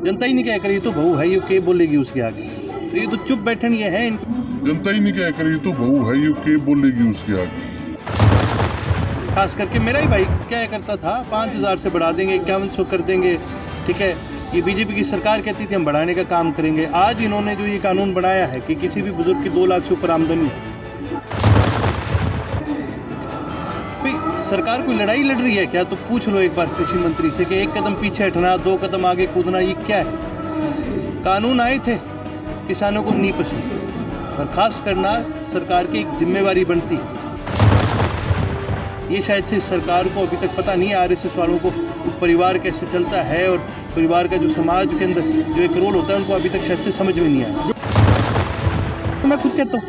जनता ही नहीं क्या करी, तो बहू है, ये क्या बोलेगी उसके आगे? तो ये तो चुप बैठन ये है इनको। जनता ही नहीं क्या करी, तो बहू है, ये क्या बोलेगी उसके आगे? खास करके मेरा ही भाई क्या करता था, 5,000 से बढ़ा देंगे, 5100 कर देंगे, ठीक है। ये बीजेपी की सरकार कहती थी हम बढ़ाने का काम करेंगे। आज इन्होंने जो ये कानून बनाया है कि किसी भी बुजुर्ग की 2 लाख से ऊपर आमदनी, सरकार कोई लड़ाई लड़ रही है क्या? तो पूछ लो एक बार कृषि मंत्री से कि 1 कदम पीछे हटना, 2 कदम आगे कूदना, ये क्या है? कानून आए थे, किसानों को नहीं पसंद, बर्खास्त करना सरकार की एक जिम्मेवारी बनती है। ये शायद से सरकार को अभी तक पता नहीं है, आरएसएस वालों को परिवार कैसे चलता है और परिवार का जो समाज के अंदर जो एक रोल होता है, उनको अभी तक शायद से समझ में नहीं आया। तो मैं खुद कहता हूँ,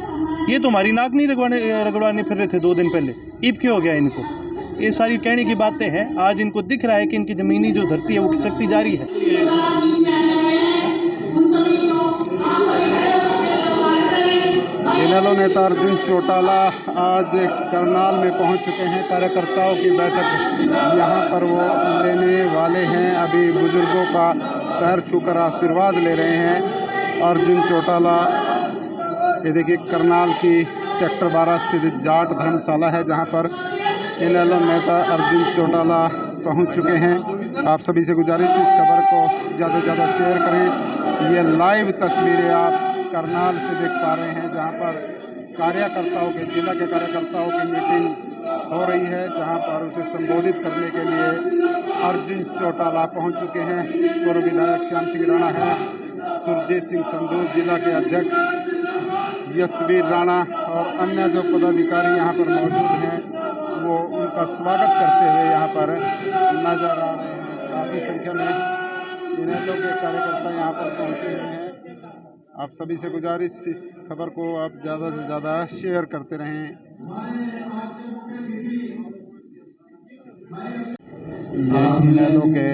ये तो हमारी नाक नहीं रगड़वाने फिर रहे थे 2 दिन पहले, ईब क्यों हो गया इनको? ये सारी कहने की बातें हैं। आज इनको दिख रहा है कि इनकी ज़मीनी जो धरती है वो खिसकती जा रही है। इनेलो नेता अर्जुन चौटाला आज करनाल में पहुंच चुके हैं। कार्यकर्ताओं की बैठक यहां पर वो लेने वाले हैं। अभी बुजुर्गों का पैर छूकर आशीर्वाद ले रहे हैं अर्जुन चौटाला। ये देखिए करनाल की सेक्टर 12 स्थित जाट धर्मशाला है, जहां पर इनेलो नेता अर्जुन चौटाला पहुंच चुके हैं। आप सभी से गुजारिश है इस खबर को ज़्यादा से ज़्यादा शेयर करें। ये लाइव तस्वीरें आप करनाल से देख पा रहे हैं, जहां पर कार्यकर्ताओं के जिला के कार्यकर्ताओं की मीटिंग हो रही है, जहां पर उसे संबोधित करने के लिए अर्जुन चौटाला पहुंच चुके हैं। पूर्व विधायक श्याम सिंह राणा है, सुरजीत सिंह संधू जिला के अध्यक्ष यशवीर राणा और अन्य जो पदाधिकारी यहाँ पर मौजूद हैं वो उनका स्वागत करते हुए यहाँ पर नजर आ रहे हैं। काफ़ी संख्या में इनेलो के कार्यकर्ता यहाँ पर पहुँचे हुए हैं। आप सभी से गुजारिश इस खबर को आप ज़्यादा से ज़्यादा शेयर करते रहें। ये इनेलो के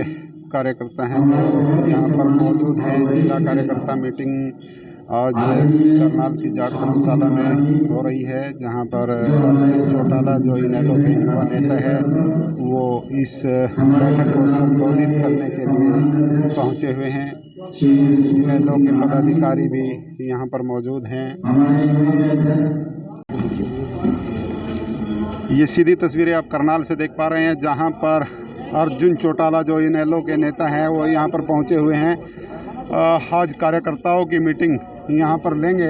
कार्यकर्ता हैं जो यहाँ पर मौजूद हैं। जिला कार्यकर्ता मीटिंग आज करनाल की जाट धर्मशाला में हो रही है, जहाँ पर अर्जुन चौटाला जो इनेलो के युवा नेता है वो इस बैठक को संबोधित करने के लिए पहुँचे हुए हैं। इनेलो के पदाधिकारी भी यहाँ पर मौजूद हैं। ये सीधी तस्वीरें आप करनाल से देख पा रहे हैं, जहाँ पर अर्जुन चौटाला जो इनेलो के नेता हैं वो यहाँ पर पहुँचे हुए हैं। आज कार्यकर्ताओं की मीटिंग यहाँ पर लेंगे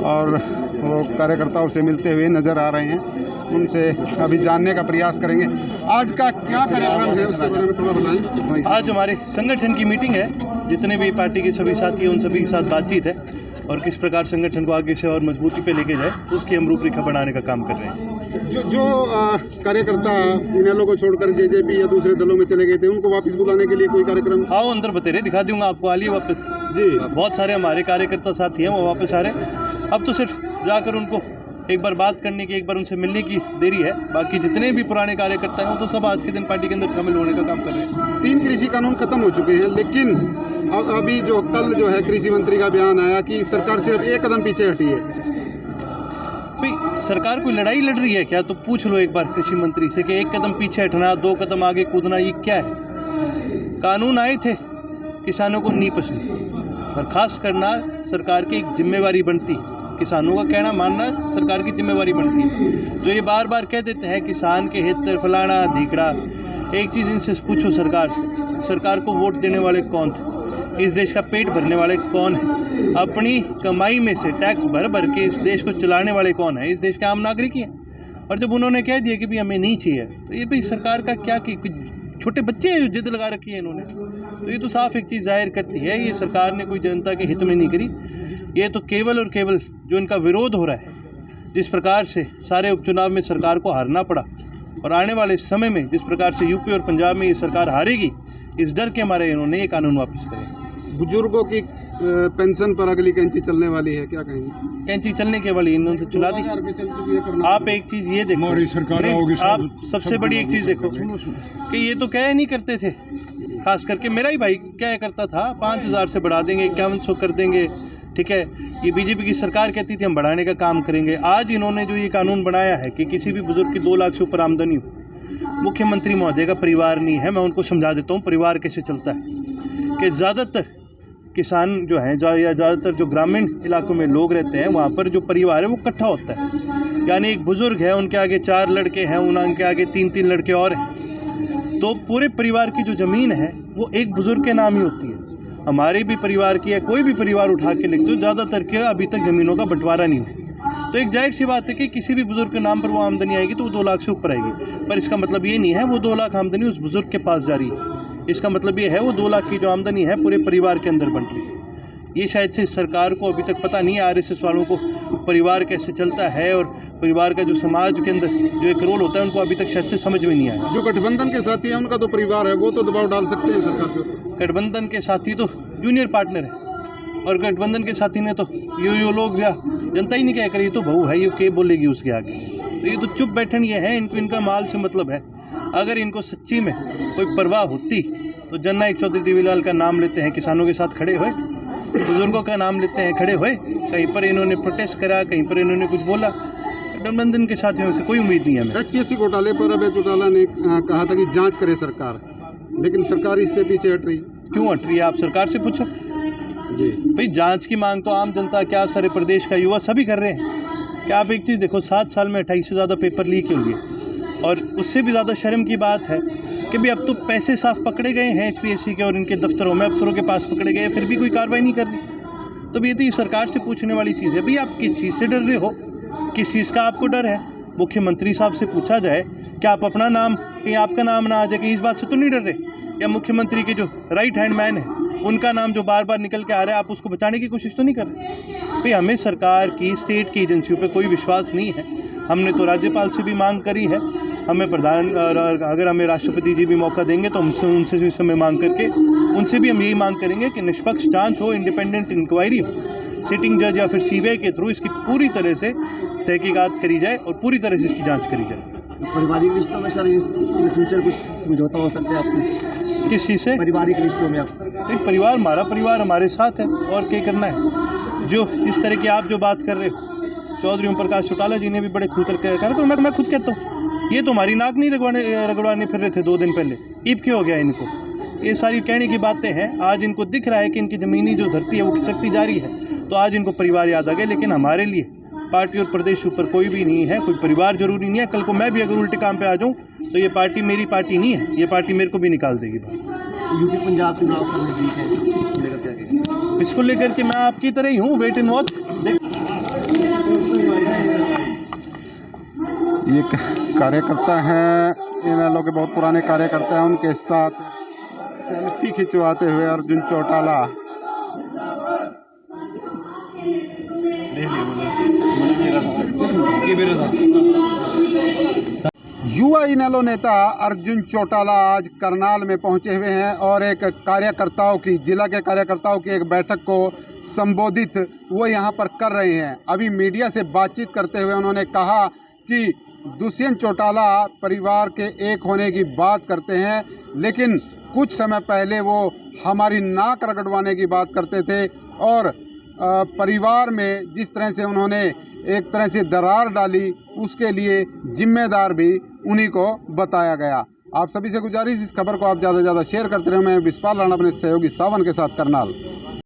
और वो कार्यकर्ताओं से मिलते हुए नज़र आ रहे हैं। उनसे अभी जानने का प्रयास करेंगे आज का क्या कार्यक्रम है उसके बारे में थोड़ा बताएं। आज हमारे संगठन की मीटिंग है, जितने भी पार्टी के सभी साथी हैं उन सभी के साथ बातचीत है और किस प्रकार संगठन को आगे से और मजबूती पे लेके जाए उसकी हम रूपरेखा बनाने का काम कर रहे हैं। जो कार्यकर्ता इनेलो को छोड़कर जेजेपी या दूसरे दलों में चले गए थे, उनको वापस बुलाने के लिए कोई कार्यक्रम? आओ अंदर बतेरे दिखा दूंगा आपको, आलिए वापस जी। बहुत सारे हमारे कार्यकर्ता साथी हैं वो वापस आ रहे हैं। अब तो सिर्फ जाकर उनको एक बार बात करने की, एक बार उनसे मिलने की देरी है। बाकी जितने भी पुराने कार्यकर्ता हैं वो तो सब आज के दिन पार्टी के अंदर शामिल होने का काम कर रहे हैं। 3 कृषि कानून खत्म हो चुके हैं, लेकिन अभी जो कल जो है कृषि मंत्री का बयान आया कि सरकार सिर्फ 1 कदम पीछे हटी है। भाई सरकार कोई लड़ाई लड़ रही है क्या? तो पूछ लो एक बार कृषि मंत्री से कि 1 कदम पीछे हटना, 2 कदम आगे कूदना, ये क्या है? कानून आए थे, किसानों को नहीं पसंद, बर्खास्त करना सरकार की एक जिम्मेवारी बनती है। किसानों का कहना मानना सरकार की जिम्मेवारी बनती है। जो ये बार बार कह देते हैं किसान के हित फलाना धिकड़ा, एक चीज़ इनसे पूछो सरकार से, सरकार को वोट देने वाले कौन थे? इस देश का पेट भरने वाले कौन है? अपनी कमाई में से टैक्स भर भर के इस देश को चलाने वाले कौन है? इस देश के आम नागरिक ही हैं। और जब उन्होंने कह दिया कि भाई हमें नहीं चाहिए, तो ये भाई सरकार का क्या कि छोटे बच्चे हैं जो जिद लगा रखी है इन्होंने, तो ये तो साफ एक चीज़ जाहिर करती है ये सरकार ने कोई जनता के हित में नहीं करी। ये तो केवल और केवल जो इनका विरोध हो रहा है, जिस प्रकार से सारे उपचुनाव में सरकार को हारना पड़ा और आने वाले समय में जिस प्रकार से यूपी और पंजाब में ये सरकार हारेगी, इस डर के मारे इन्होंने ये कानून वापस करे। बुजुर्गों की पेंशन पर अगली कैंची चलने वाली है, क्या कहेंगे? कैंची चलने के वाली इन्होंने चला दी। आप एक चीज़ ये देखो, आप सबसे बड़ी एक चीज़ देखो कि ये तो कह नहीं करते थे, खास करके मेरा ही भाई क्या करता था, 5,000 से बढ़ा देंगे, 5100 कर देंगे, ठीक है। ये बीजेपी की सरकार कहती थी हम बढ़ाने का काम करेंगे। आज इन्होंने जो ये कानून बनाया है कि किसी भी बुजुर्ग की 2 लाख से ऊपर आमदनी हो, मुख्यमंत्री महोदय का परिवार नहीं है, मैं उनको समझा देता हूँ परिवार कैसे चलता है। कि ज़्यादातर किसान जो हैं या ज़्यादातर जो ग्रामीण इलाकों में लोग रहते हैं वहाँ पर जो परिवार है वो इकट्ठा होता है। यानी एक बुज़ुर्ग है, उनके आगे 4 लड़के हैं, उनके आगे 3-3 लड़के और हैं, तो पूरे परिवार की जो ज़मीन है वो एक बुज़ुर्ग के नाम ही होती है। हमारे भी परिवार की या कोई भी परिवार उठा के लिख दो, ज़्यादातर के अभी तक ज़मीनों का बंटवारा नहीं हुआ। तो एक जाहिर सी बात है कि किसी भी बुज़ुर्ग के नाम पर वो आमदनी आएगी तो वो 2 लाख से ऊपर आएगी, पर इसका मतलब ये नहीं है वो 2 लाख आमदनी उस बुज़ुर्ग के पास जा रही है। इसका मतलब ये है वो 2 लाख की जो आमदनी है पूरे परिवार के अंदर बंट रही है। ये शायद से सरकार को अभी तक पता नहीं है, आरएसएस वालों को परिवार कैसे चलता है और परिवार का जो समाज के अंदर जो एक रोल होता है उनको अभी तक शायद से समझ में नहीं आया। जो गठबंधन के साथी हैं उनका तो परिवार है, वो तो दबाव डाल सकते हैं सरकार के ऊपर। गठबंधन के साथी तो जूनियर पार्टनर है और गठबंधन के साथी ने तो यो लोग जनता ही नहीं कह करी, ये तो बहू है, ये क्या बोलेगी उसके आगे, तो ये तो चुप बैठन ये है, इनको इनका माल से मतलब है। अगर इनको सच्ची में कोई परवाह होती तो जननायक चौधरी देवीलाल का नाम लेते हैं, किसानों के साथ खड़े हुए, बुजुर्गों का नाम लेते हैं, खड़े हुए, कहीं पर इन्होंने प्रोटेस्ट करा, कहीं पर इन्होंने कुछ बोला। गठबंधन के साथियों से कोई उम्मीद नहीं है हमें। HPSC घोटाले पर अभय चौटाला ने कहा था कि जांच करे सरकार, लेकिन सरकार इससे पीछे हट रही। क्यों हट रही है? आप सरकार से पूछो जी भाई। जांच की मांग तो आम जनता, क्या सारे प्रदेश का युवा सभी कर रहे हैं। क्या आप एक चीज़ देखो, 7 साल में 28 से ज़्यादा पेपर लीक हुए और उससे भी ज़्यादा शर्म की बात है कि भी अब तो पैसे साफ पकड़े गए हैं HPSC के और इनके दफ्तरों में, अफसरों के पास पकड़े गए, फिर भी कोई कार्रवाई नहीं कर रही। तो ये तो ये सरकार से पूछने वाली चीज़ है भाई, आप किस चीज़ से डर रहे हो, किस चीज़ का आपको डर है? मुख्यमंत्री साहब से पूछा जाए कि आप अपना नाम, कहीं आपका नाम ना आ जाए, कहीं इस बात से तो नहीं डर रहे? या मुख्यमंत्री के जो राइट हैंड मैन है उनका नाम जो बार बार निकल के आ रहा है, आप उसको बचाने की कोशिश तो नहीं कर रहे? भाई हमें सरकार की, स्टेट की एजेंसियों पे कोई विश्वास नहीं है। हमने तो राज्यपाल से भी मांग करी है, हमें प्रधान, अगर हमें राष्ट्रपति जी भी मौका देंगे तो उनसे भी समय मांग करके उनसे भी हम यही मांग करेंगे कि निष्पक्ष जांच हो, इंडिपेंडेंट इंक्वायरी हो, सिटिंग जज या फिर CBI के थ्रू इसकी पूरी तरह से तहकीकात करी जाए और पूरी तरह से इसकी जाँच करी जाए। पारिवारिक रिश्तों में सर इन फ्यूचर कुछ समझौता हो सकता है आपसे? किस चीज़ से? पारिवारिक रिश्तों में आप? एक परिवार, हमारा परिवार हमारे साथ है, और क्या करना है? जो जिस तरह की आप जो बात कर रहे हो, चौधरी ओम प्रकाश चौटाला जी ने भी बड़े खुलकर कहा, तो मैं खुद कहता हूँ, ये तो हमारी नाक नहीं रगड़वाने फिर रहे थे 2 दिन पहले, ईब क्यों हो गया इनको? ये सारी कहने की बातें हैं। आज इनको दिख रहा है कि इनकी ज़मीनी जो धरती है वो खिसकती जा रही है, तो आज इनको परिवार याद आ गया। लेकिन हमारे लिए पार्टी और प्रदेश ऊपर कोई भी नहीं है, कोई परिवार जरूरी नहीं है। कल को मैं भी अगर उल्टे काम पे आ जाऊँ तो ये पार्टी मेरी पार्टी नहीं है, ये पार्टी मेरे को भी निकाल देगी बाहर। यूपी पंजाब चुनाव सर नजदीक है, लेकर क्या कहेंगे? इसको लेकर के मैं आपकी तरह ही हूँ, वेट एंड वॉच। ये कार्यकर्ता हैं, इनेलो के बहुत पुराने कार्यकर्ता हैं, उनके साथ सेल्फी खिंचवाते हुए अर्जुन चौटाला। युवा इनेलो नेता अर्जुन चौटाला आज करनाल में पहुंचे हुए हैं और एक कार्यकर्ताओं की, जिला के कार्यकर्ताओं की एक बैठक को संबोधित वो यहां पर कर रहे हैं। अभी मीडिया से बातचीत करते हुए उन्होंने कहा कि दुष्यंत चौटाला परिवार के एक होने की बात करते हैं, लेकिन कुछ समय पहले वो हमारी नाक रगड़वाने की बात करते थे और परिवार में जिस तरह से उन्होंने एक तरह से दरार डाली उसके लिए जिम्मेदार भी उन्हीं को बताया गया। आप सभी से गुजारिश, इस खबर को आप ज़्यादा से ज़्यादा शेयर करते रहे। मैं विश्वास राणा अपने सहयोगी सावन के साथ करनाल।